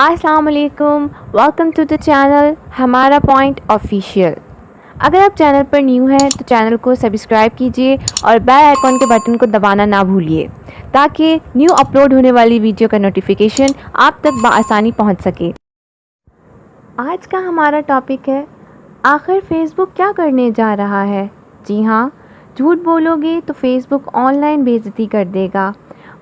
السلام علیکم، welcome to the channel ہمارا پوائنٹ آفیشیل۔ اگر آپ چینل پر نیو ہیں تو چینل کو سبسکرائب کیجئے اور بیل آئیکن کے بٹن کو دبانا نہ بھولیے تاکہ نیو اپلوڈ ہونے والی ویڈیو کا نوٹیفیکیشن آپ تک بآسانی پہنچ سکے۔ آج کا ہمارا ٹاپک ہے آخر فیس بک کیا کرنے جا رہا ہے؟ جی ہاں، جھوٹ بولو گے تو فیس بک آن لائن بے عزتی کر دے گا۔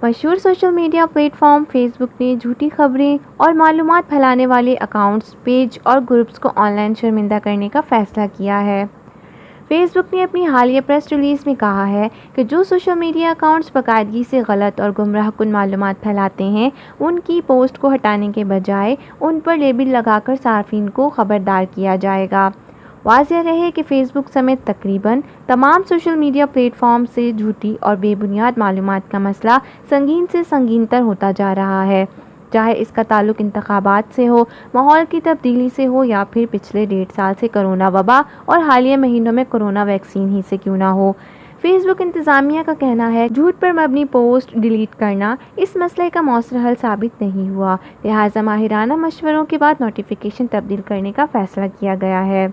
مشہور social media platform Facebook نے جھوٹی خبریں اور معلومات پھیلانے والے اکاؤنٹس، پیج اور گروپس کو آن لائن شرمندہ کرنے کا فیصلہ کیا ہے۔ فیس بک نے اپنی حالیہ پریس ریلیز میں کہا ہے کہ جو سوشل میڈیا اکاؤنٹس باقاعدگی سے غلط اور گمراہ کن معلومات پھیلاتے ہیں، ان کی پوسٹ کو ہٹانے کے بجائے ان پر لیبل لگا کر صارفین کو خبردار کیا جائے گا۔ واضح رہے کہ فیس بک سمیت تقریباً تمام سوشل میڈیا پلیٹ فارم سے جھوٹی اور بے بنیاد معلومات کا مسئلہ سنگین سے سنگین تر ہوتا جا رہا ہے، چاہے اس کا تعلق انتخابات سے ہو، ماحول کی تبدیلی سے ہو یا پھر پچھلے 1.5 سال سے کرونا وبا اور حالیہ مہینوں میں کورونا ویکسین ہی سے کیوں نہ ہو۔ فیس بک انتظامیہ کا کہنا ہے جھوٹ پر مبنی پوسٹ ڈیلیٹ کرنا اس مسئلے کا مؤثر حل ثابت نہیں ہوا، لہٰذا ماہرانہ مشوروں کے بعد نوٹیفیکیشن تبدیل کرنے کا فیصلہ کیا گیا ہے۔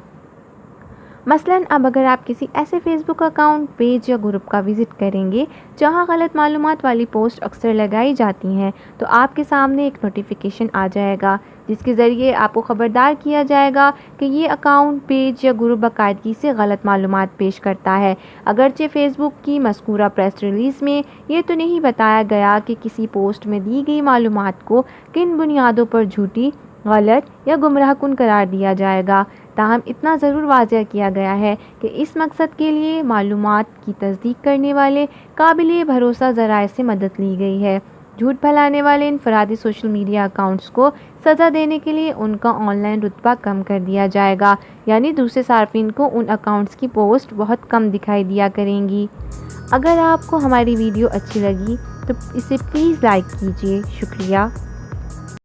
مثلاً اب اگر آپ کسی ایسے فیس بک اکاؤنٹ، پیج یا گروپ کا وزٹ کریں گے جہاں غلط معلومات والی پوسٹ اکثر لگائی جاتی ہیں تو آپ کے سامنے ایک نوٹیفیکیشن آ جائے گا جس کے ذریعے آپ کو خبردار کیا جائے گا کہ یہ اکاؤنٹ، پیج یا گروپ باقاعدگی سے غلط معلومات پیش کرتا ہے۔ اگرچہ فیس بک کی مذکورہ پریس ریلیز میں یہ تو نہیں بتایا گیا کہ کسی پوسٹ میں دی گئی معلومات کو کن بنیادوں پر جھوٹی، غلط یا گمراہ کن قرار دیا جائے گا، تاہم اتنا ضرور واضح کیا گیا ہے کہ اس مقصد کے لیے معلومات کی تصدیق کرنے والے قابل بھروسہ ذرائع سے مدد لی گئی ہے۔ جھوٹ پھیلانے والے انفرادی سوشل میڈیا اکاؤنٹس کو سزا دینے کے لیے ان کا آن لائن رتبہ کم کر دیا جائے گا، یعنی دوسرے صارفین کو ان اکاؤنٹس کی پوسٹ بہت کم دکھائی دیا کریں گی۔ اگر آپ کو ہماری ویڈیو اچھی لگی تو اسے پلیز لائک کیجیے۔ شکریہ۔